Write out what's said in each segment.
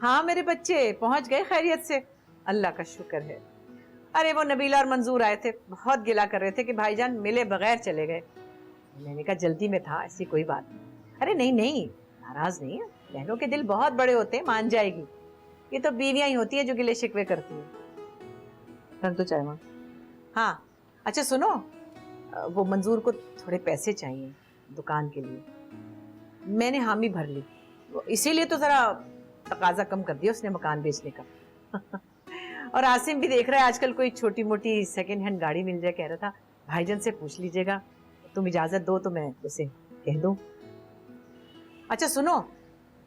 हाँ मेरे बच्चे पहुंच गए खैरियत से, अल्लाह का शुक्र है। अरे वो नबीला और मंजूर आए थे, बहुत गिला कर रहे थे कि भाईजान मिले बगैर चले गए। मैंने कहा जल्दी में था, ऐसी कोई बात नहीं। अरे नहीं नहीं, नाराज नहीं है, बहनों के दिल बहुत बड़े होते हैं, मान जाएगी। ये तो बीवियां ही होती है जो गिले शिकवे करती हैं। कर दो चाय मां। हाँ अच्छा सुनो, वो मंजूर को थोड़े पैसे चाहिए दुकान के लिए, मैंने हामी भर ली, इसीलिए तो जरा तकाजा कम कर दिया उसने मकान बेचने का। और आसिम भी देख रहा है आजकल कोई छोटी मोटी सेकंड हैंड गाड़ी मिल जाए, कह रहा था भाईजान से पूछ लीजिएगा, तुम इजाजत दो तो मैं उसे कह दूं। अच्छा सुनो,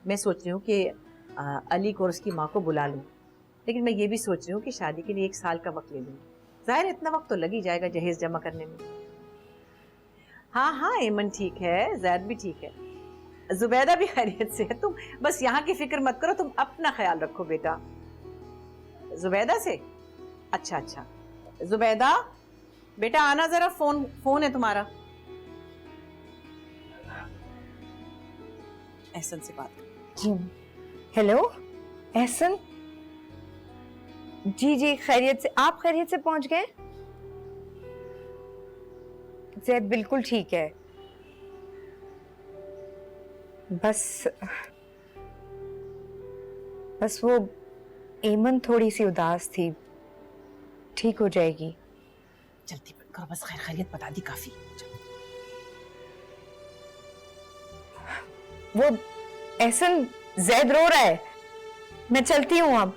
मैं सोच रही हूँ कि अली को और उसकी माँ को बुला लूं, लेकिन मैं ये भी सोच रही हूँ कि शादी के लिए 1 साल का वक्त ले लूं। जाहिर इतना वक्त तो लग ही जाएगा जहेज जमा करने में। हाँ हाँ एमन ठीक है, जैद भी ठीक है, जुबैदा भी खैरियत से है। तुम बस यहाँ की फिक्र मत करो, तुम अपना ख्याल रखो बेटा। जुबैदा से? अच्छा अच्छा, जुबैदा बेटा आना जरा, फोन है तुम्हारा। एहसन से बात जी। हेलो एहसन। जी जी खैरियत से, आप खैरियत से पहुंच गए? जैद बिल्कुल ठीक है, बस वो एमन थोड़ी सी उदास थी, ठीक हो जाएगी। जल्दी करो, बस खैर खैरियत बता दी काफी। वो एहसन जैद रो रहा है, मैं चलती हूँ अब,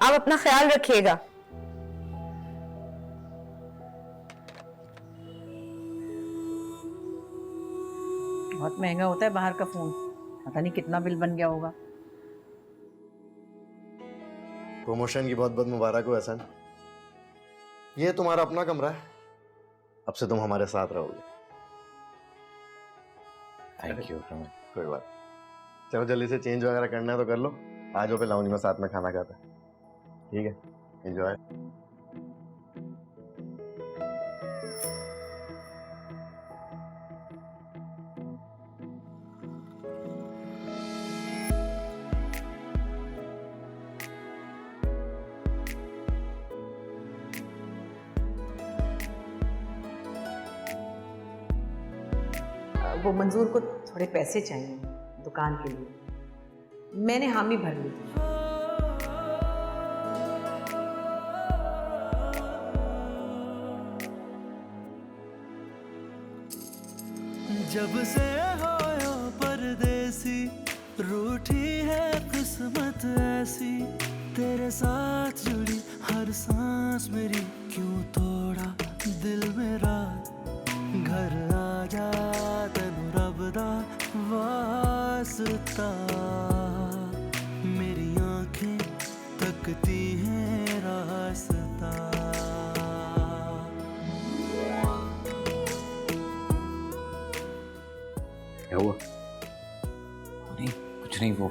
आप अपना ख्याल रखिएगा। बहुत महंगा होता है बाहर का फोन, पता नहीं कितना बिल बन गया होगा। प्रमोशन की बहुत बहुत मुबारक हो एहसन। ये तुम्हारा अपना कमरा है, अब से तुम हमारे साथ रहोगे। Thank you. कोई बात, चलो जल्दी से चेंज वगैरह करना है तो कर लो, आ जाओ फिर लाउंज में साथ में खाना खाते हैं। ठीक है, एंजॉय। वो मंजूर को थोड़े पैसे चाहिए दुकान के लिए, मैंने हामी भर ली थी। जब से होया परदेसी, रूठी है किस्मत ऐसी, तेरे साथ जुड़ी हर सांस मेरी, क्यों तोड़ा दिल मेरा। घर आजा तेनू रब दा वास्ता, मेरी आंखें तकती हैं रास्ता। क्या हुआ? नहीं कुछ नहीं, वो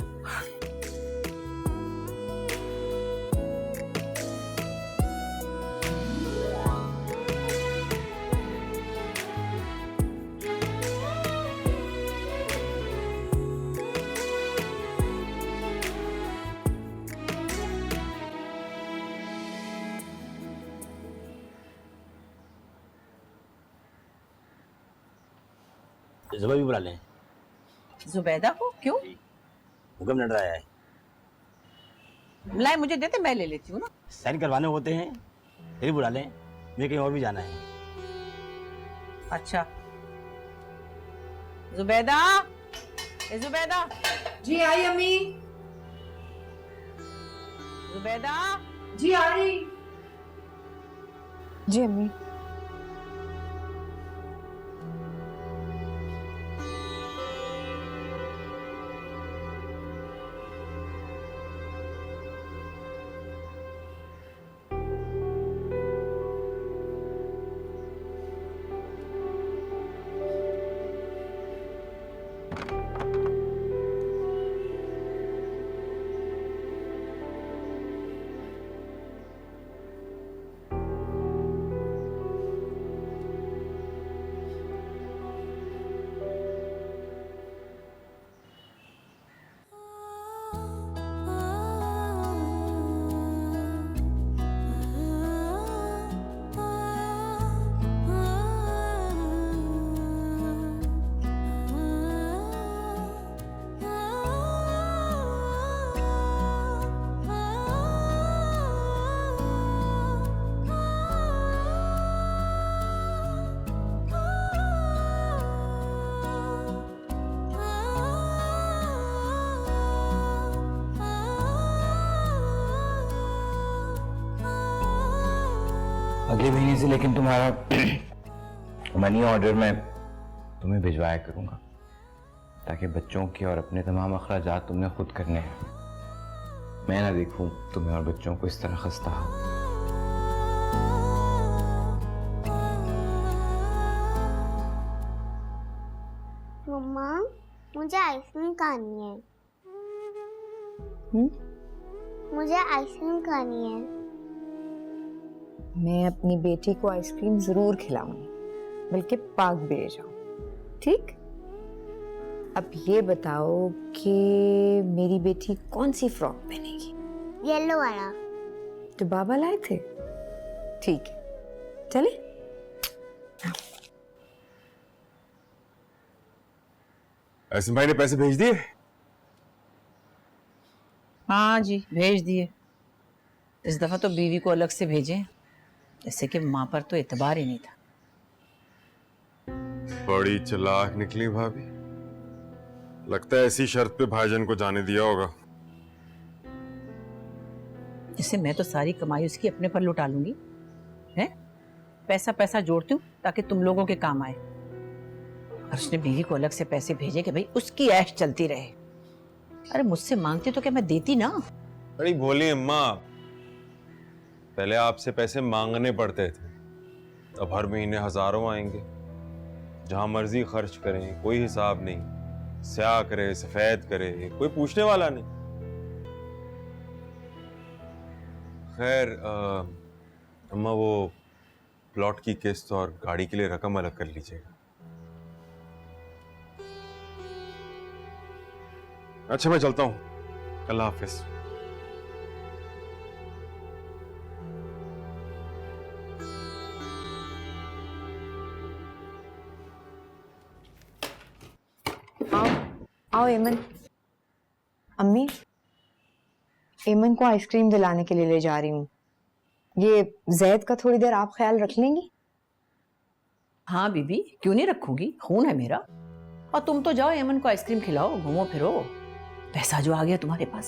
जुबा भी बुला लें। जुबैदा को क्यों? हुक्म लड़ रहा है। लाए मुझे देते, मैं ले लेती हूँ ना। साइन करवाने होते हैं, फिर बुला लें, मुझे कहीं और भी जाना है। अच्छा जुबैदा, ए जुबैदा। जी आई अम्मी। जुबैदा जी आ रही। जी अम्मी। अगले महीने से लेकिन तुम्हारा मनी ऑर्डर मैं तुम्हें भिजवाया करूंगा, ताकि बच्चों के और अपने तमाम अखराजात तुमने खुद करने हैं। मैं ना देखूं तुम्हें और बच्चों को इस तरह खस्ता हो। मम्मा, मुझे आइसक्रीम खानी है। मुझे आइसक्रीम खानी है। मैं अपनी बेटी को आइसक्रीम जरूर खिलाऊंगी, बल्कि पार्क भी ले जाऊं। ठीक, अब ये बताओ कि मेरी बेटी कौन सी फ्रॉक पहनेगी? येलो वाला। जो बाबा लाए थे। ठीक है, चले। ऐसे भाई ने पैसे भेज दिए? हाँ जी, भेज दिए। इस दफा तो बीवी को अलग से भेजे, जैसे कि माँ पर तो एतबार ही नहीं था। बड़ी चालाक निकली भाभी। लगता है ऐसी शर्त पे भाईजान को जाने दिया होगा। जैसे मैं तो सारी कमाई उसकी अपने पर लुटा लूंगी, हैं? पैसा पैसा जोड़ती हूँ ताकि तुम लोगों के काम आए। और उसने बीवी को अलग से पैसे भेजे कि भाई उसकी ऐश चलती रहे। अरे मुझसे मांगती तो क्या मैं देती ना। बड़ी भोली अम्मा, पहले आपसे पैसे मांगने पड़ते थे, अब हर महीने हजारों आएंगे। जहां मर्जी खर्च करें, कोई हिसाब नहीं। स्याह करे, सफेद करे, कोई पूछने वाला नहीं। खैर अम्मा, वो प्लॉट की किस्त और गाड़ी के लिए रकम अलग कर लीजिएगा। अच्छा, मैं चलता हूँ। अल्लाह हाफिज। आओ आओ एमन। अम्मी, एमन को आइसक्रीम दिलाने के लिए ले जा रही हूँ। ये जैद का थोड़ी देर आप ख्याल रख लेंगी? हाँ बीबी, क्यों नहीं रखूंगी, खून है मेरा। और तुम तो जाओ एमन को आइसक्रीम खिलाओ, घूमो फिरो। पैसा जो आ गया तुम्हारे पास।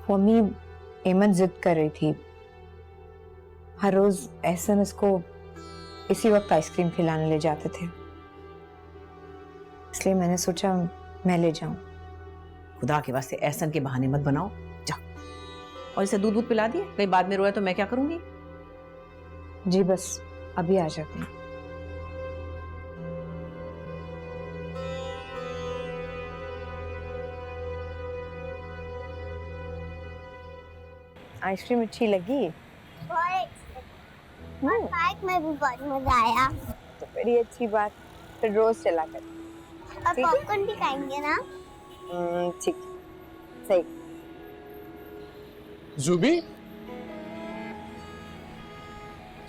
वो अम्मी, एमन जिद कर रही थी। हर रोज एहसन उसको इसी वक्त आइसक्रीम खिलाने ले जाते थे, इसलिए मैंने सोचा मैं ले जाऊं। खुदा के वास्ते एहसन के बहाने मत बनाओ, जा। और इसे दूध पिला दिए, कहीं बाद में रोया तो मैं क्या करूंगी? जी बस अभी आ जाते हैं। आइसक्रीम अच्छी लगी? पार्क में भी बहुत मजा आया। तो बड़ी अच्छी बात, फिर रोज चला कर। और पॉपकॉर्न भी खाएंगे ना? ठीक, सही। जुबी,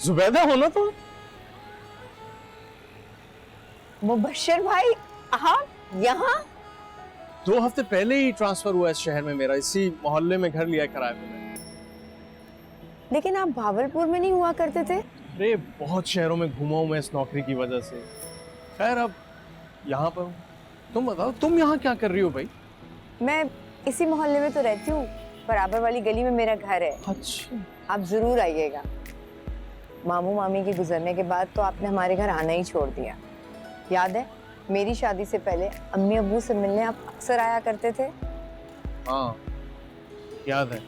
जुबैदा हो ना तुम? मुबश्शिर भाई, आप यहाँ? 2 हफ्ते पहले ही ट्रांसफर हुआ इस शहर में मेरा, इसी मोहल्ले में घर लिया किराए पे मैंने। लेकिन आप भावलपुर में नहीं हुआ करते थे? अरे बहुत शहरों में घूमा हूं मैं इस नौकरी की वजह से। खैर अब यहाँ पर हूँ। तुम बताओ, तुम यहाँ क्या कर रही हो भाई? मैं इसी मोहल्ले में तो रहती हूँ, बराबर वाली गली में मेरा घर है। अच्छा, आप जरूर आइएगा। मामू मामी के गुजरने के बाद तो आपने हमारे घर आना ही छोड़ दिया। याद है मेरी शादी से पहले अम्मी अब्बू से मिलने आप अक्सर आया करते थे? हाँ याद है,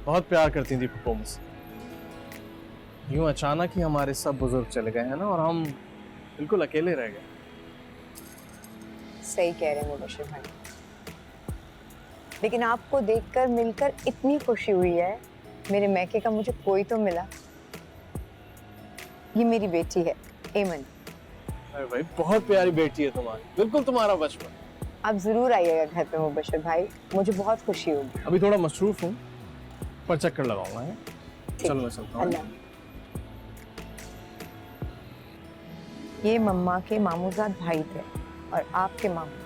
बहुत प्यार करती थी पप्पो मुझसे। यूं अचानक ही हमारे सब बुजुर्ग चले गए हैं ना, और हम बिल्कुल अकेले रह गए। सही कह रहे हैं मुबश्शिर भाई, लेकिन आपको देखकर मिलकर इतनी खुशी हुई है। मेरे मैके का मुझे कोई तो मिला। ये मेरी बेटी है एमन। अरे भाई, बहुत प्यारी बेटी है तुम्हारी, बिल्कुल तुम्हारा बचपन। आप जरूर आइएगा घर पे मुबश्शिर भाई, मुझे बहुत खुशी होगी। अभी थोड़ा मसरूफ हूँ, पर चक्कर लगाऊंगा है। चलो मैं चलता हूँ। अल्लाह। ये मम्मा के मामूजाद भाई थे और आपके मामू।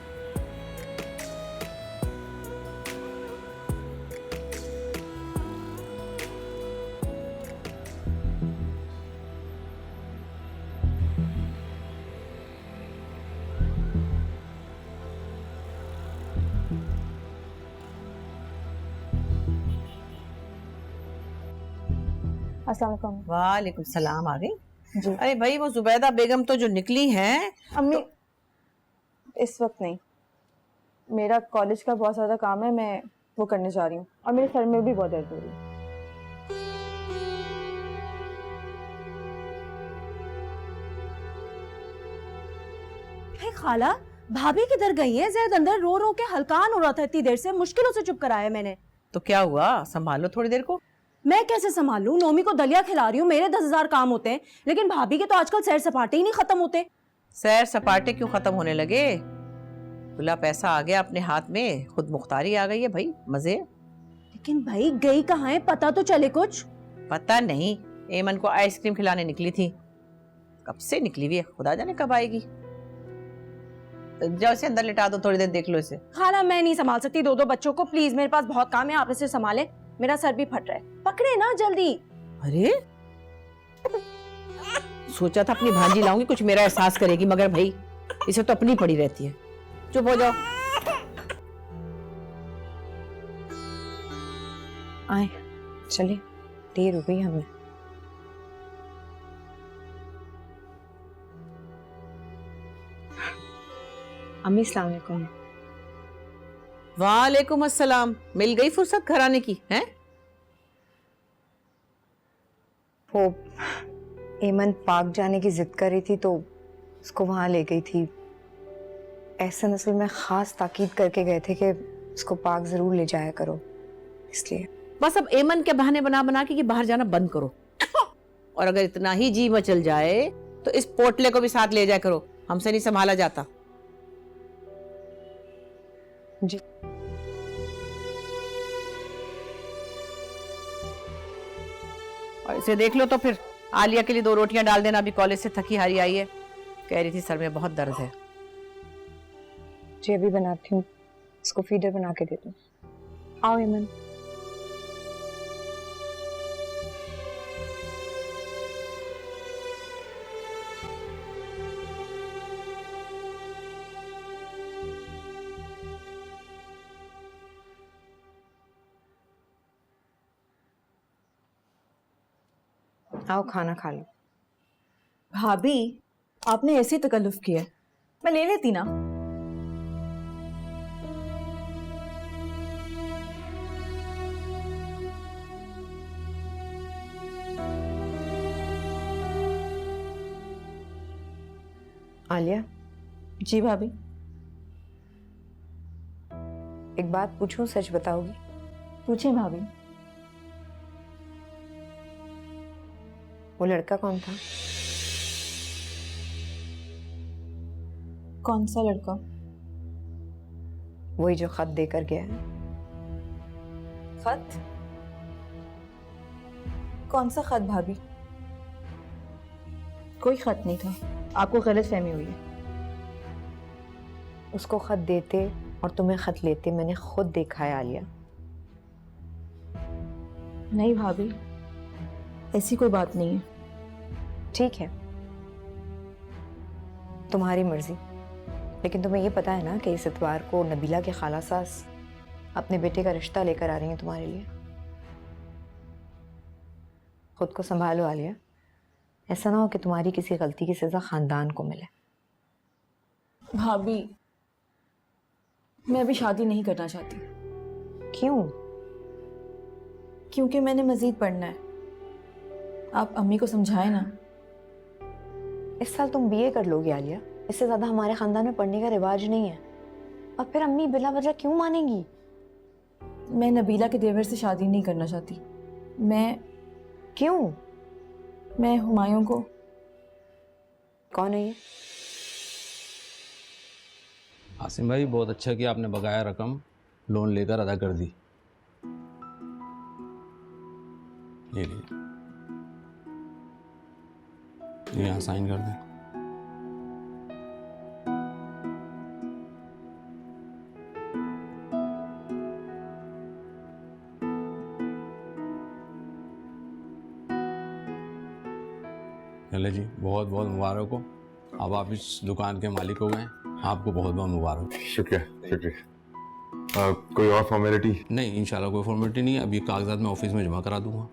अस्सलाम वालेकुम। वालेकुम सलाम। आ गई? जी अरे भाई, वो जुबैदा बेगम तो जो निकली हैं। अम्मी, इस वक्त नहीं, मेरा कॉलेज का बहुत ज़्यादा काम है, मैं वो करने जा रही हूँ और मेरे सर में भी बहुत दर्द हो रही है। हे खाला, भाभी किधर गई है? जैद अंदर रो रो के हलकान हो रहा था इतनी देर से, मुश्किलों से चुप कराया मैंने। तो क्या हुआ, संभालो थोड़ी देर को। मैं कैसे संभालूं? नोमी को दलिया खिला रही हूँ, मेरे 10,000 काम होते हैं, लेकिन भाभी के तो आजकल सैर सपाटे ही नहीं खत्म होते। सैर सपाटे क्यों खत्म होने लगे? खुला पैसा आ गया अपने हाथ में, खुद मुख्तारी आ गई है भाई, मजे। लेकिन भाई गई कहाँ है, पता तो चले कुछ। पता नहीं, एमन को आइसक्रीम खिलाने निकली थी, कब से निकली हुई है, खुदा जाने कब आएगी। जाओ इसे अंदर लिटा दो, थोड़ी देर देख लो इसे। खाला मैं नहीं संभाल सकती दो बच्चों को, प्लीज मेरे पास बहुत काम है, आप इसे संभाले, मेरा सर भी फट रहा है। पकड़े ना जल्दी। अरे सोचा था अपनी भांजी लाऊंगी, कुछ मेरा एहसास करेगी, मगर भाई इसे तो अपनी पड़ी रहती है। चुप हो जाओ। आए, चले, देर हो गई हमें। अम्मी अस्सलाम वालेकुम। वालेकुम अस्सलाम। मिल गई फुर्सत घर आने की हैं? वो एमन पार्क जाने की जिद कर रही थी तो उसको वहां ले गई थी। एहसन असल में खास ताकीद करके गए थे कि उसको पार्क जरूर ले जाया करो, इसलिए। बस अब एमन के बहाने बना बना के बाहर जाना बंद करो, और अगर इतना ही जी मचल जाए तो इस पोटले को भी साथ ले जाया करो, हमसे नहीं संभाला जाता। जी। और इसे देख लो तो फिर आलिया के लिए 2 रोटियां डाल देना, अभी कॉलेज से थकी हारी आई है, कह रही थी सर में बहुत दर्द है। जी अभी बनाती हूँ, इसको फीडर बना के देती हूँ। आओ एमन। आओ खाना खा लो। भाभी आपने ऐसी तकल्लुफ किया है, मैं ले लेती ना। आलिया। जी भाभी। एक बात पूछूं, सच बताओगी? पूछें भाभी। वो लड़का कौन था? कौन सा लड़का? वही जो खत देकर गया है। खत? कौन सा खत भाभी? कोई खत नहीं था, आपको गलतफहमी हुई है। उसको खत देते और तुम्हें खत लेते मैंने खुद देखा है आलिया। नहीं भाभी, ऐसी कोई बात नहीं है। ठीक है, तुम्हारी मर्जी, लेकिन तुम्हें ये पता है ना कि इस इतवार को नबीला के खाला सास अपने बेटे का रिश्ता लेकर आ रही हैं तुम्हारे लिए। खुद को संभालो आलिया, ऐसा ना हो कि तुम्हारी किसी गलती की सजा खानदान को मिले। भाभी मैं अभी शादी नहीं करना चाहती। क्यों? क्योंकि मैंने मजीद पढ़ना है। आप अम्मी को समझाएं ना। इस साल तुम बीए कर लोगी आलिया, इससे ज्यादा हमारे खानदान में पढ़ने का रिवाज नहीं है। और फिर अम्मी बिला वजह क्यों मानेंगी? मैं नबीला के देवर से शादी नहीं करना चाहती। मैं। क्यों? मैं हुमायूं को। कौन है ये? आसिम भाई, बहुत अच्छा कि आपने बकाया रकम लोन लेकर अदा कर दी। ये लीजिए, ये यहाँ साइन कर दें। चले जी, बहुत बहुत मुबारक हो। अब आप इस दुकान के मालिक हो गए, आपको बहुत बहुत मुबारक। शुक्रिया शुक्रिया। कोई और फॉर्मेलिटी? नहीं, इंशाल्लाह कोई फॉर्मेलिटी नहीं है। अब ये कागजात मैं ऑफिस में जमा करा दूंगा।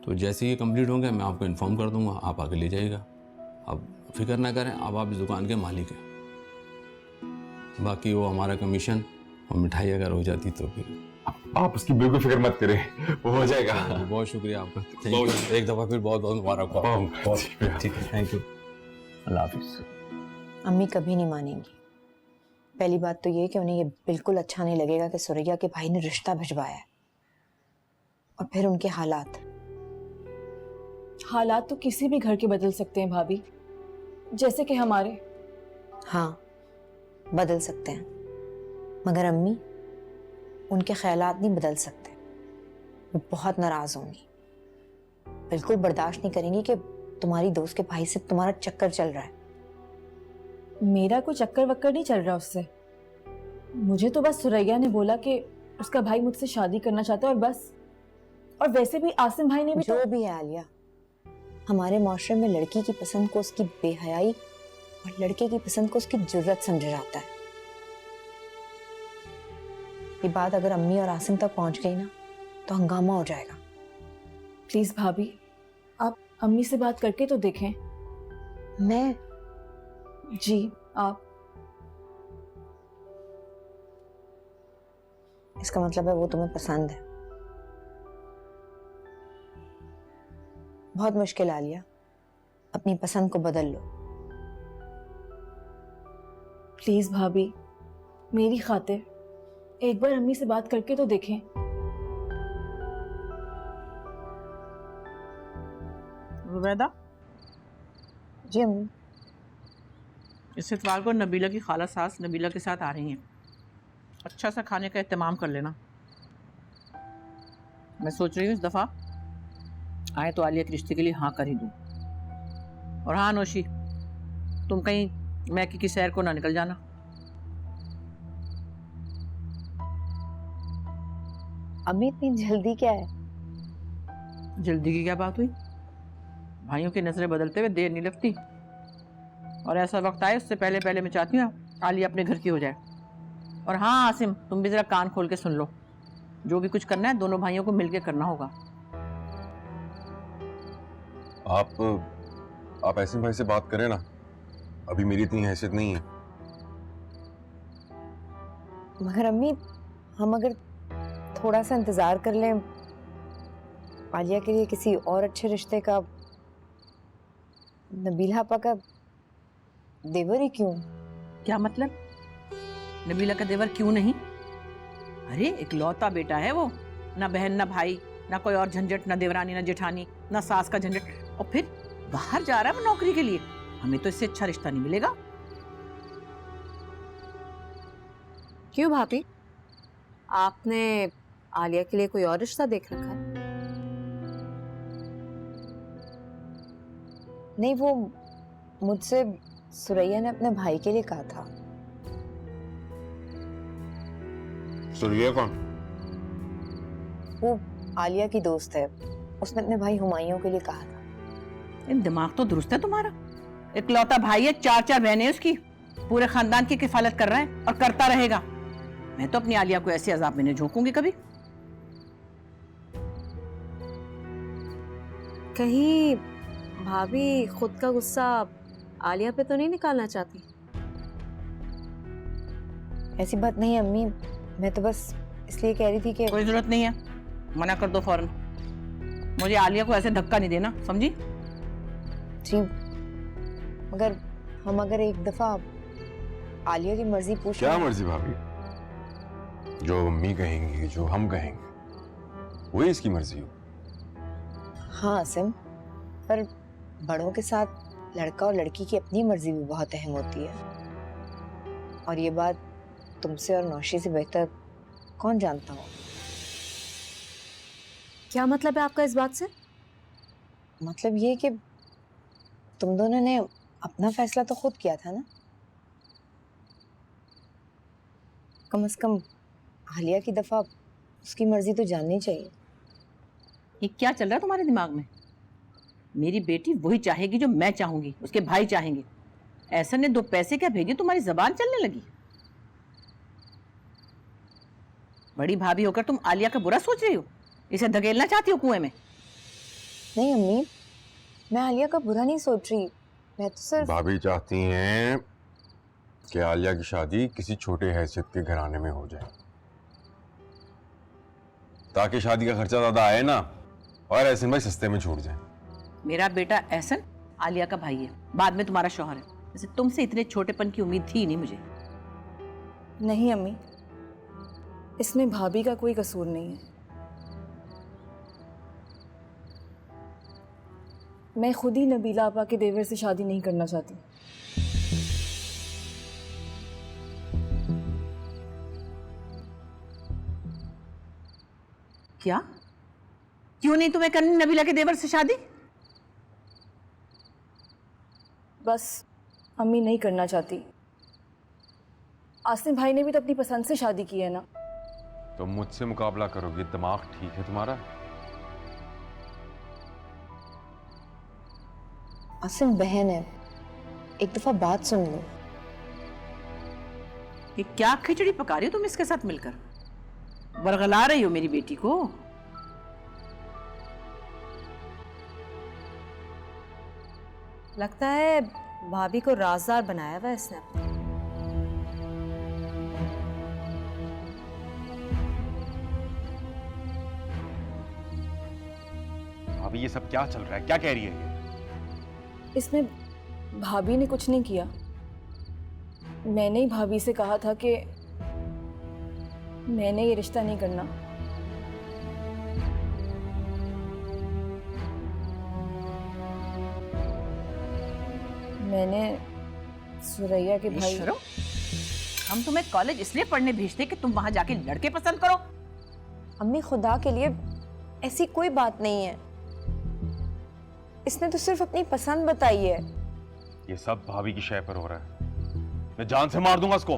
तो जैसे ही ये कंप्लीट होंगे मैं आपको इन्फॉर्म कर दूंगा, आप आके ले जाइएगा। अब फिक्र ना करें, अब आप इस दुकान के मालिक हैं। बाकी वो हमारा कमीशन और मिठाई अगर हो जाती तो फिर आप उसकी बिल्कुल फिक्र मत करें, वो हो जाएगा। बहुत शुक्रिया आपका, थैंक यू। एक दफ़ा फिर बहुत बहुत मुबारक हो। ठीक है, थैंक यू, अल्लाह हाफिज़। अम्मी कभी नहीं मानेंगी। पहली बात तो ये कि उन्हें ये बिल्कुल अच्छा नहीं लगेगा कि सुरैया के भाई ने रिश्ता भिजवाया है, और फिर उनके हालात तो किसी भी घर के बदल सकते हैं भाभी, जैसे कि हमारे। हाँ, बदल सकते हैं, मगर अम्मी उनके ख्यालात नहीं बदल सकते। वो बहुत नाराज होंगी, बिल्कुल बर्दाश्त नहीं करेंगी कि तुम्हारी दोस्त के भाई से तुम्हारा चक्कर चल रहा है। मेरा कोई चक्कर वक्कर नहीं चल रहा उससे। मुझे तो बस सुरैया ने बोला कि उसका भाई मुझसे शादी करना चाहता है और बस। और वैसे भी आसिम भाई ने भी जो भी है आलिया, हमारे माशरे में लड़की की पसंद को उसकी बेहयाई और लड़के की पसंद को उसकी जुर्रत समझा जाता है। ये बात अगर अम्मी और आसिम तक पहुंच गई ना तो हंगामा हो जाएगा। प्लीज भाभी, आप अम्मी से बात करके तो देखें। मैं? जी आप। इसका मतलब है वो तुम्हें पसंद है। बहुत मुश्किल आलिया, अपनी पसंद को बदल लो। प्लीज भाभी, मेरी खातिर एक बार अम्मी से बात करके तो देखें। रुबैदा जी अम्मी। इस इतवार को नबीला की खाला सास नबीला के साथ आ रही हैं। अच्छा सा खाने का एहतमाम कर लेना। मैं सोच रही हूँ इस दफ़ा आए तो आलिया के रिश्ते के लिए हाँ कर ही दूँ। और हाँ नौशी, तुम कहीं मैकी की सैर को ना निकल जाना। अम्मी इतनी जल्दी क्या है? जल्दी की क्या बात हुई? भाइयों की नजरें बदलते हुए देर नहीं लगती, और ऐसा वक्त आए उससे पहले पहले मैं चाहती हूँ आलिया अपने घर की हो जाए। और हाँ आसिम, तुम भी जरा कान खोल के सुन लो, जो भी कुछ करना है दोनों भाइयों को मिलके करना होगा। आप आसिम भाई से बात करें ना, अभी मेरी इतनी हैसियत नहीं है। मगर अम्मी, हम अगर थोड़ा सा इंतजार कर लें आलिया के लिए किसी और अच्छे रिश्ते का, नबीला आपा का देवर ही क्यों? क्या मतलब? नबीला का देवर क्यों नहीं? अरे इकलौता बेटा है वो, ना बहन ना भाई, ना कोई और झंझट, ना देवरानी ना जेठानी, ना सास का झंझट, और फिर बाहर जा रहा है वो नौकरी के लिए। हमें तो इससे अच्छा रिश्ता नहीं मिलेगा। क्यों भाभी, आपने आलिया के लिए कोई और रिश्ता देख रखा है? नहीं, वो मुझसे सुरैया ने अपने भाई के लिए कहा था। सुरैया कौन? वो आलिया की दोस्त है, उसने अपने भाई हुमायूं के लिए कहा था। इन दिमाग तो दुरुस्त है तुम्हारा। इकलौता भाई है, 4 बहनें हैं उसकी, पूरे खानदान की किफालत कर रहा है और करता रहेगा। मैं तो अपनी आलिया को ऐसे अजाब में नहीं झोंकूंगी कभी। कहीं भाभी खुद का गुस्सा आलिया पे तो नहीं निकालना चाहती? ऐसी बात नहीं है अम्मी, मैं तो बस इसलिए कह रही थी कि कोई जरूरत नहीं है, मना कर दो फौरन। मुझे आलिया को ऐसे धक्का नहीं देना, समझी? जी, मगर हम अगर एक दफा आलिया की मर्जी पूछ क्या मर्जी भाभी? जो अम्मी कहेंगी, जो हम कहेंगे, वही इसकी मर्जी हो। हाँ आसिम, पर बड़ों के साथ लड़का और लड़की की अपनी मर्जी भी बहुत अहम होती है, और ये बात तुमसे और नौशी से बेहतर कौन जानता हो। क्या मतलब है आपका इस बात से? मतलब ये कि तुम दोनों ने अपना फैसला तो खुद किया था ना। कम से कम आलिया की दफा उसकी मर्जी तो जाननी चाहिए। ये क्या चल रहा है तुम्हारे दिमाग में? मेरी बेटी वही चाहेगी जो मैं चाहूंगी, उसके भाई चाहेंगे। ऐसा ने 2 पैसे क्या भेजे, तुम्हारी जबान चलने लगी? बड़ी भाभी होकर तुम आलिया का बुरा सोच रही हो, इसे धकेलना चाहती हो कुएं में। नहीं अम्मी, मैं आलिया का बुरा नहीं सोच रही, मैं तो सिर्फ भाभी चाहती हैं कि आलिया की शादी किसी छोटे हैसियत के घराने में हो जाए, ताकि शादी का खर्चा ज्यादा आए ना और एहसन भाई सस्ते में छूट जाए। मेरा बेटा एहसन आलिया का भाई है, बाद में तुम्हारा शौहर है। वैसे तुमसे इतने छोटेपन की उम्मीद थी नहीं मुझे। नहीं अम्मी, इसमें भाभी का कोई कसूर नहीं है। मैं खुद ही नबीला आपा के देवर से शादी नहीं करना चाहती। क्या? क्यों नहीं तुम्हें करनी नबीला के देवर से शादी? बस अम्मी नहीं करना चाहती। आसिम भाई ने भी तो अपनी पसंद से शादी की है ना। तो मुझसे मुकाबला करोगे? दिमाग ठीक है तुम्हारा? आसिम बहन है, एक दफा बात सुन लो। ये क्या खिचड़ी पका रही हो तुम इसके साथ मिलकर? बरगला रही हो मेरी बेटी को। लगता है भाभी को राजदार बनाया हुआ है इसने। अभी ये सब क्या चल रहा है? क्या कह रही है ये? इसमें भाभी ने कुछ नहीं किया। मैंने ही भाभी से कहा था कि मैंने ये रिश्ता नहीं करना। मैंने सुरैया के भाई। शर्म? हम तुम्हें कॉलेज इसलिए पढ़ने भेजते कि तुम वहां जाके लड़के पसंद करो। अम्मी खुदा के लिए ऐसी कोई बात नहीं है, इसने तो सिर्फ अपनी पसंद बताई है। ये सब भाभी की शय पर हो रहा है। मैं जान से मार दूंगा इसको।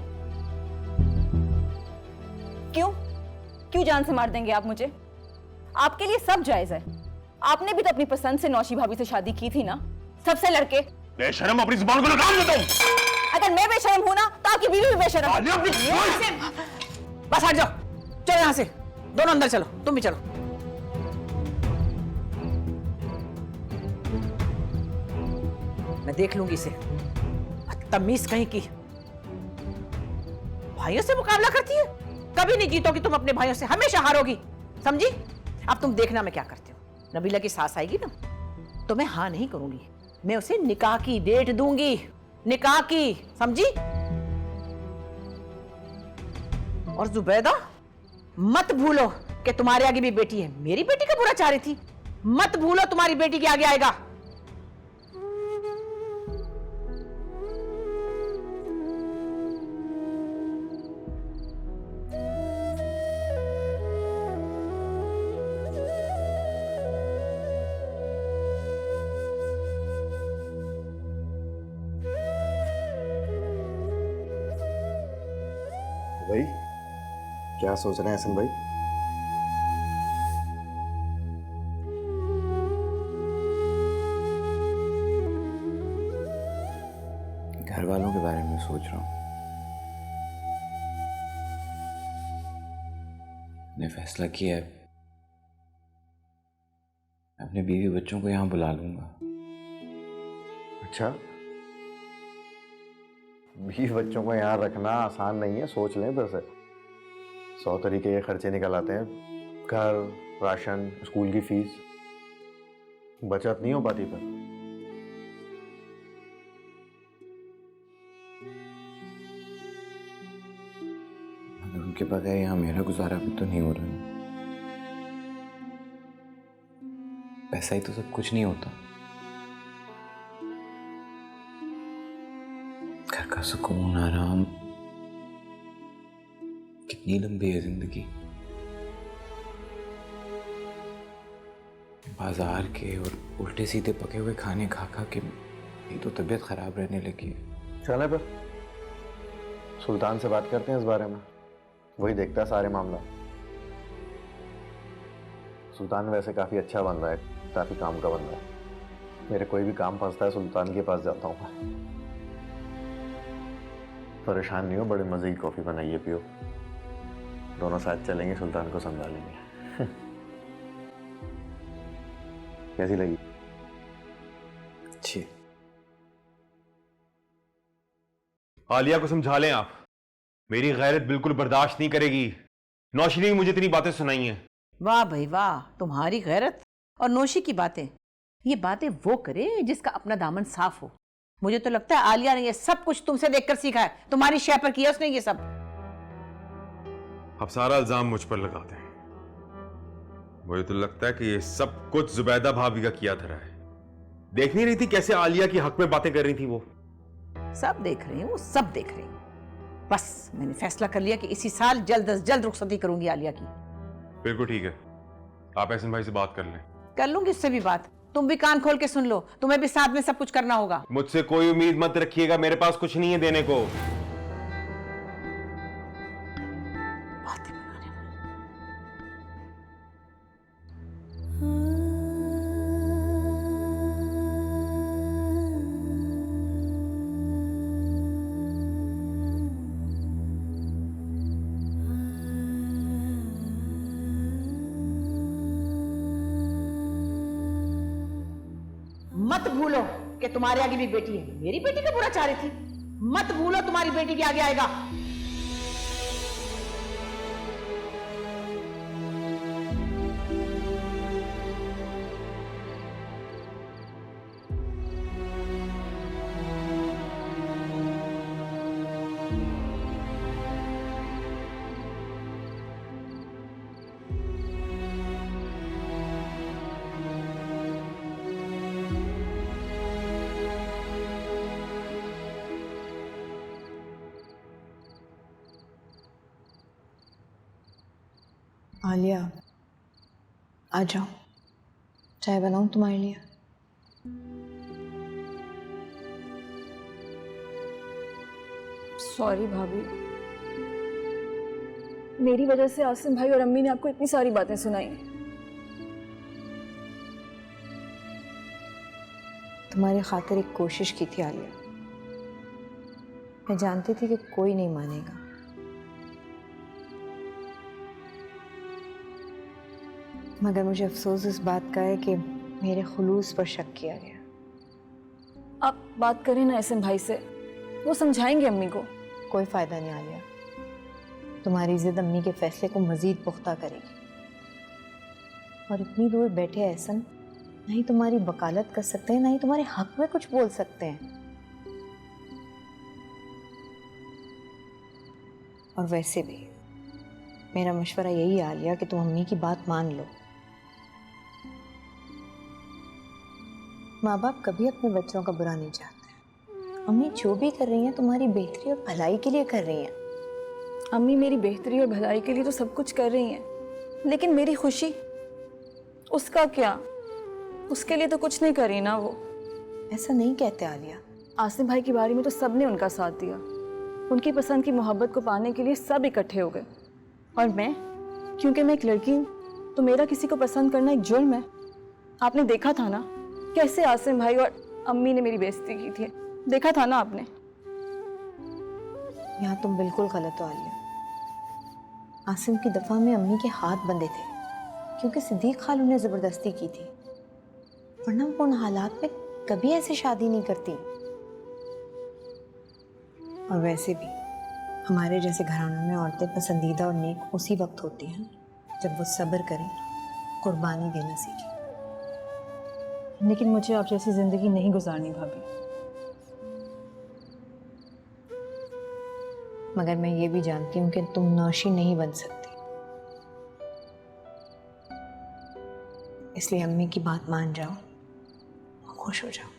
क्यों? क्यों जान से मार देंगे आप मुझे? आपके लिए सब जायज है। आपने भी तो अपनी पसंद से नौशी भाभी से शादी की थी ना, सबसे लड़के। बेशरम, अपनी जुबान को लगाम दे तुम। अगर मैं बेशरम हूं ना तो आपकी बीवी भी बेशरम है। बस हट जाओ, चलो यहाँ से। दोनों अंदर चलो, तुम भी चलो। मैं देख लूंगी इसे, तमीज कहीं की। भाइयों से मुकाबला करती है? कभी नहीं जीतोगी तुम अपने भाइयों से, हमेशा हारोगी, समझी? अब तुम देखना मैं क्या करती हूँ। नबीला की सास आएगी ना तो मैं हाँ नहीं करूंगी, मैं उसे निकाह की डेट दूंगी, निकाह की, समझी? और जुबैदा, मत भूलो कि तुम्हारे आगे भी बेटी है। मेरी बेटी का बुरा चाह रही थी, मत भूलो तुम्हारी बेटी के आगे आएगा। भाई क्या सोच रहे हैं हसन भाई? घर वालों के बारे में सोच रहा हूँ। मैंने फैसला किया है, अपने बीवी बच्चों को यहाँ बुला लूंगा। अच्छा, बीवी बच्चों को यहाँ रखना आसान नहीं है, सोच लें फिर से। 100 तरीके के खर्चे निकल आते हैं, घर, राशन, स्कूल की फीस, बचत नहीं हो पाती फिर। मगर उनके बगैर यहाँ मेरा गुजारा भी तो नहीं हो रहा। पैसा ही तो सब कुछ नहीं होता। घर का सुकून, आराम, कितनी लंबी है जिंदगी। बाजार के और उल्टे सीधे पके हुए खाने खा खा के ये तो तबीयत खराब रहने लगी है। चले फिर सुल्तान से बात करते हैं इस बारे में, वही देखता है सारे मामला। सुल्तान वैसे काफी अच्छा बंदा है, काफी काम का बंदा है। मेरे कोई भी काम फंसता है सुल्तान के पास जाता हूँ। परेशान नहीं हो, बड़े मजे की कॉफी बनाइए, पियो, दोनों साथ चलेंगे, सुल्तान को संभालेंगे। कैसी लगी? अच्छी। आलिया को समझा लें आप, मेरी गैरत बिल्कुल बर्दाश्त नहीं करेगी। नौशी ने मुझे इतनी बातें सुनाई हैं। वाह भाई वाह, तुम्हारी गैरत और नौशी की बातें। ये बातें वो करे जिसका अपना दामन साफ हो। मुझे तो लगता है आलिया ने ये सब कुछ तुमसे देखकर सीखा है, तुम्हारी शय पर किया उसने ये सब। अब सारा इल्जाम मुझ पर लगाते हैं। मुझे तो लगता है कि ये सब कुछ जुबैदा भाभी का किया धरा है। देख नहीं रही थी कैसे आलिया की हक में बातें कर रही थी वो? सब देख रही हूँ, सब देख रही हूँ। बस मैंने फैसला कर लिया कि इसी साल जल्द अज जल्द रुखसती करूंगी आलिया की। बिल्कुल ठीक है, आप एहसन भाई से बात कर लें। कर लूंगी उससे भी बात, तुम भी कान खोल के सुन लो, तुम्हें भी साथ में सब कुछ करना होगा। मुझसे कोई उम्मीद मत रखिएगा, मेरे पास कुछ नहीं है देने को। बातें बनाने वाली। मत भूलो कि तुम्हारे आगे भी बेटी है। मेरी बेटी का बुरा चाह रही थी, मत भूलो तुम्हारी बेटी के आगे आएगा। आलिया, आ जाओ, चाय बनाऊं तुम्हारे लिए? सॉरी भाभी, मेरी वजह से आसिम भाई और अम्मी ने आपको इतनी सारी बातें सुनाई। तुम्हारी खातिर एक कोशिश की थी आलिया। मैं जानती थी कि कोई नहीं मानेगा, मगर मुझे अफसोस इस बात का है कि मेरे खुलूस पर शक किया गया। आप बात करें ना एहसन भाई से, वो समझाएंगे अम्मी को। कोई फायदा नहीं आलिया, तुम्हारी जिद अम्मी के फैसले को मजीद पुख्ता करेगी। और इतनी दूर बैठे एहसन ना ही तुम्हारी वकालत कर सकते हैं, ना ही तुम्हारे हक में कुछ बोल सकते हैं। और वैसे भी मेरा मशवरा यही है आलिया कि तुम अम्मी की बात मान लो। माँ बाप कभी अपने बच्चों का बुरा नहीं चाहते। अम्मी जो भी कर रही हैं तुम्हारी बेहतरी और भलाई के लिए कर रही हैं। अम्मी मेरी बेहतरी और भलाई के लिए तो सब कुछ कर रही हैं, लेकिन मेरी खुशी, उसका क्या? उसके लिए तो कुछ नहीं करी ना वो। ऐसा नहीं कहते आलिया। आसिम भाई की बारी में तो सबने उनका साथ दिया। उनकी पसंद की मोहब्बत को पाने के लिए सब इकट्ठे हो गए। और मैं, क्योंकि मैं एक लड़की हूँ तो मेरा किसी को पसंद करना एक जुर्म है। आपने देखा था ना कैसे आसिम भाई और अम्मी ने मेरी बेइज्जती की थी, देखा था ना आपने। यहाँ तुम बिल्कुल गलत हो आलिया। आसिम की दफा में अम्मी के हाथ बंधे थे क्योंकि सिद्दीक खालू ने जबरदस्ती की थी, वरना वो उन हालात में कभी ऐसे शादी नहीं करती। और वैसे भी हमारे जैसे घरानों में औरतें पसंदीदा और नेक उसी वक्त होती हैं जब वो सब्र करें, कुर्बानी देना सीखें। लेकिन मुझे आप जैसी जिंदगी नहीं गुजारनी भाभी। मगर मैं ये भी जानती हूँ कि तुम नौशी नहीं बन सकती, इसलिए अम्मी की बात मान जाओ और खुश हो जाओ।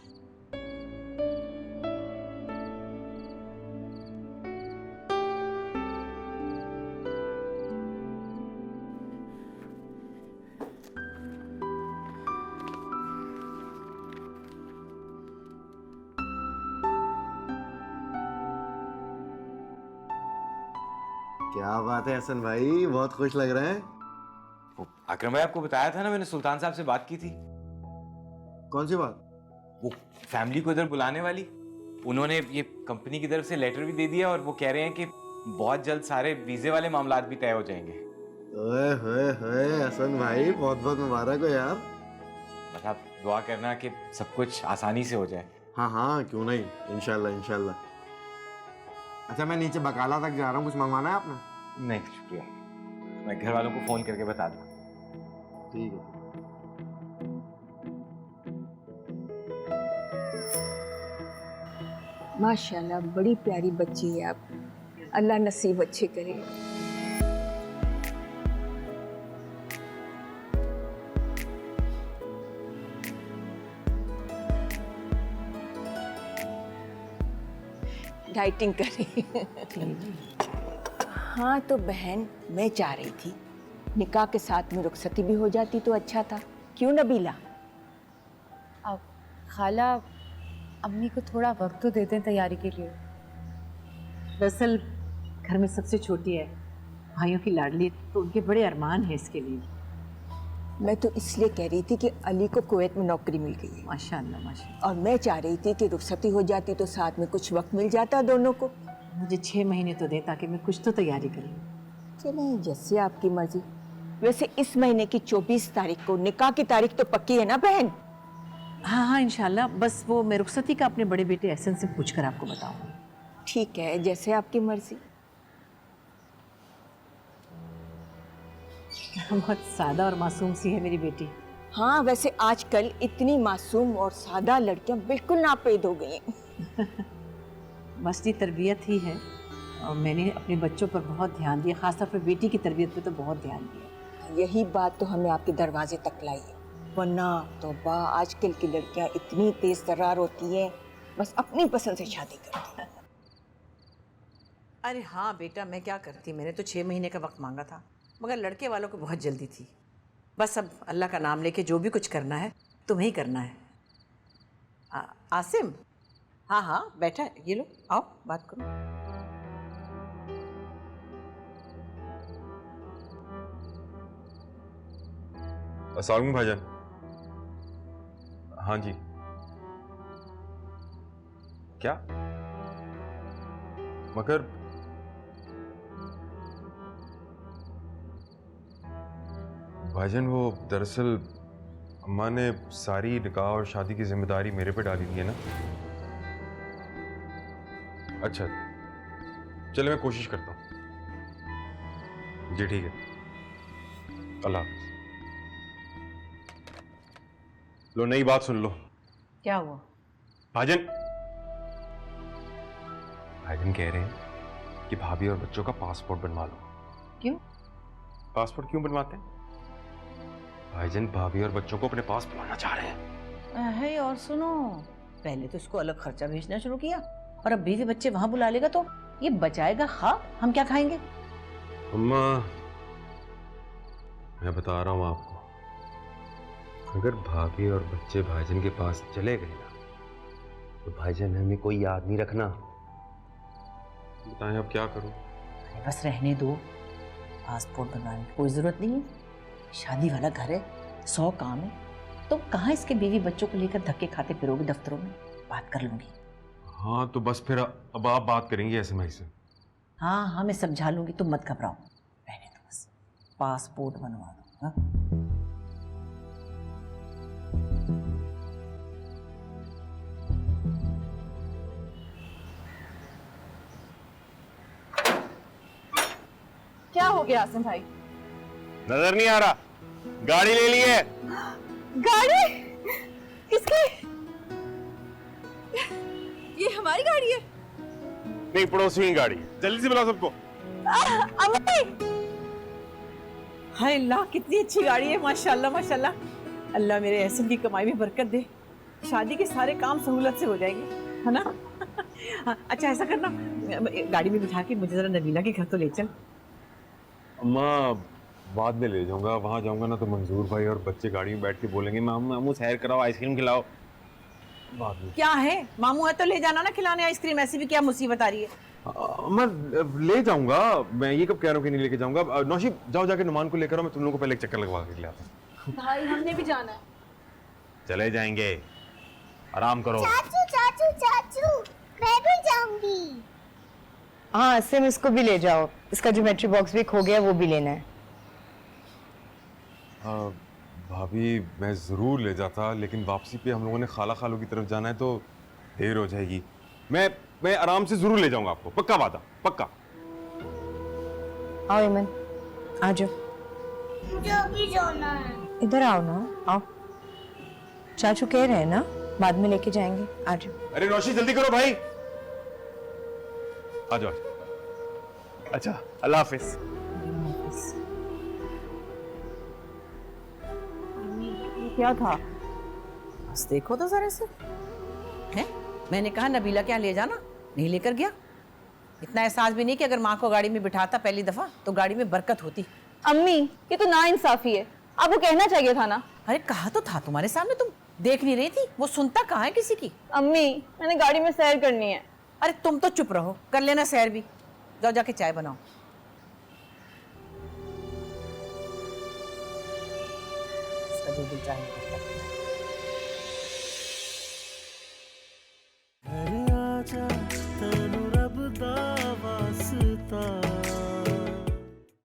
क्या बात है हसन भाई, बहुत खुश लग रहे हैं। अकरम भाई, आपको बताया था ना मैंने सुल्तान साहब से बात की थी। कौन सी बात? वो फैमिली को इधर बुलाने वाली। उन्होंने ये कंपनी की तरफ से लेटर भी दे दिया और वो कह रहे हैं कि बहुत जल्द सारे वीजे वाले मामलात भी तय हो जाएंगे। ओए होए होए हसन भाई, बहुत बहुत मुबारक हो यार। मतलब दुआ करना कि सब कुछ आसानी से हो जाए। हाँ हाँ, क्यों नहीं, इंशाल्लाह इंशाल्लाह। अच्छा, मैं नीचे बकाला तक जा रहा हूँ, कुछ मंगवाना है आपने? नहीं शुक्रिया, मैं घर वालों को फ़ोन करके बता दूँ। ठीक है। माशाल्लाह, बड़ी प्यारी बच्ची है आप, अल्लाह नसीब अच्छे करे। डाइटिंग करें। हाँ तो बहन, मैं चाह रही थी निकाह के साथ में रुखसती भी हो जाती तो अच्छा था, क्यों नबीला? अब खाला, अम्मी को थोड़ा वक्त तो देते हैं तैयारी के लिए। दरअसल घर में सबसे छोटी है, भाइयों की लाडली, तो उनके बड़े अरमान हैं इसके लिए। मैं तो इसलिए कह रही थी कि अली को कुवैत में नौकरी मिल गई है। माशाल्लाह माशाल्लाह। और मैं चाह रही थी कि रुखसती हो जाती तो साथ में कुछ वक्त मिल जाता दोनों को। मुझे 6 महीने तो दे ताकि मैं कुछ तो तैयारी कर लूँ। चलें, जैसे आपकी मर्जी। वैसे इस महीने की 24 तारीख को निकाह की तारीख तो पक्की है ना बहन? हाँ हाँ इंशाल्लाह, बस वो मैं रुखसती का अपने बड़े बेटे एहसन से पूछकर आपको बताऊंगी। ठीक है, जैसे आपकी मर्जी। बहुत सादा और मासूम सी है मेरी बेटी। हाँ, वैसे आजकल इतनी मासूम और सादा लड़कियां बिल्कुल नापेद हो गई हैं। मस्ती तरबियत ही है, और मैंने अपने बच्चों पर बहुत ध्यान दिया, खासतौर पर बेटी की तरबियत पे तो बहुत ध्यान दिया। यही बात तो हमें आपके दरवाजे तक लाई है, वरना तौबा, आजकल की लड़कियां इतनी तेज तर्रार होती हैं, बस अपनी पसंद से शादी करती हैं। अरे हाँ बेटा, मैं क्या करती, मैंने तो 6 महीने का वक्त मांगा था, मगर लड़के वालों को बहुत जल्दी थी। बस अब अल्लाह का नाम लेके जो भी कुछ करना है तुम्हें ही करना है। आसिम, हाँ हाँ बैठा है, ये लो आओ बात करो। अस्सलाम वालेकुम भाईजान। हाँ जी, क्या? मगर भाईजान, वो दरअसल अम्मा ने सारी निकाह और शादी की जिम्मेदारी मेरे पे डाली दी है ना। अच्छा चले, मैं कोशिश करता हूँ। जी ठीक है, अल्लाह हाफ़िज़। लो नई बात सुन लो। क्या हुआ? भाईजान कह रहे हैं कि भाभी और बच्चों का पासपोर्ट बनवा लो। क्यों? पासपोर्ट क्यों बनवाते हैं? भाईजान भाभी और बच्चों को अपने पास बुलाना चाह रहे हैं। है, और सुनो, पहले तो इसको अलग खर्चा भेजना शुरू किया, और अब बीवी बच्चे वहां बुला लेगा तो ये बचाएगा खा, हम क्या खाएंगे? अम्मा, मैं बता रहा हूँ आपको, अगर भाभी और बच्चे भाईजान के पास चले गए ना, तो भाईजान हमें कोई याद नहीं रखना। बताएं अब क्या करूं? बस रहने दो, पासपोर्ट बनवाने की कोई जरूरत नहीं है, शादी वाला घर है, 100 काम है, तो कहाँ इसके बीवी बच्चों को लेकर धक्के खाते फिरोगे दफ्तरों में? बात कर लूंगी। हाँ तो बस फिर अब आप बात करेंगी ऐसे में से? हाँ हाँ मैं समझा लूंगी, तुम मत घबराओ, रहने दो, बस पासपोर्ट बनवा दो। हाँ? क्या हो गया आसिम भाई? नजर नहीं आ रहा, गाड़ी ले ली है। गाड़ी? किसकी? ये हमारी गाड़ी है? नहीं, पड़ोसी की गाड़ी है। जल्दी से बुलाओ सबको। अम्मी! हाय अल्लाह, कितनी अच्छी गाड़ी है, माशाल्लाह माशाल्लाह। अल्लाह मेरे एहसन की कमाई में बरकत दे, शादी के सारे काम सहूलत से हो जाएंगे, है ना? हाँ, अच्छा ऐसा करना, गाड़ी में बिठा के मुझे जरा नबीला के घर तो ले चल। अम्मा बाद में ले जाऊंगा, वहां जाऊंगा ना तो मंजूर भाई और बच्चे गाड़ी में बैठ के बोलेंगे मामू सैर कराओ, आइसक्रीम खिलाओ। बाद में क्या है, मामू है तो ले जाना ना खिलाने आइसक्रीम, ऐसी भी क्या मुसीबत आ रही है? मैं ले जाऊंगा, मैं ये कब कह रहा हूँ कि नहीं लेके जाऊंगा। नौशीब जाओ जाके नुमान को लेकर आओ, मैं तुम लोगों को पहले एक चक्कर लगवा के लाता हूँ। भाई हमने भी जाना है। चले जाएंगे, आराम करो। चाचू चाचू चाचू, मैं भी जाऊंगी। हाँ सिम, इसको भी ले जाओ, इसका ज्योमेट्री बॉक्स भी खो गया, वो भी लेना है। भाभी मैं ज़रूर ले जाता, लेकिन वापसी पे हम लोगों ने खाला खालू की तरफ जाना है तो देर हो जाएगी। मैं आराम से ज़रूर ले जाऊंगा आपको, पक्का वादा, पक्का। आओ इमन, आ जाओ। मुझे अभी जाना है। इधर आओ ना, आओ। चाचू कह रहे हैं ना बाद में लेके जाएंगे, आ जाओ। अरे रोशी जल्दी करो भाई, आ जाओ। अच्छा, अल्लाह हाफिज। क्या था? बस देखो तो जरा से है। मैंने कहा नबीला क्या ले जाना, नहीं लेकर गया। इतना एहसास भी नहीं कि अगर माँ को गाड़ी में बिठाता पहली दफा तो गाड़ी में बरकत होती। अम्मी, ये तो नाइंसाफी है, आपको कहना चाहिए था ना। अरे कहा तो था तुम्हारे सामने, तुम देख नहीं रही थी? वो सुनता कहाँ है किसी की। अम्मी, मैंने गाड़ी में सैर करनी है। अरे तुम तो चुप रहो, कर लेना सैर भी। जाओ जाके चाय बनाओ। इसका जो दिल चाहे करता है।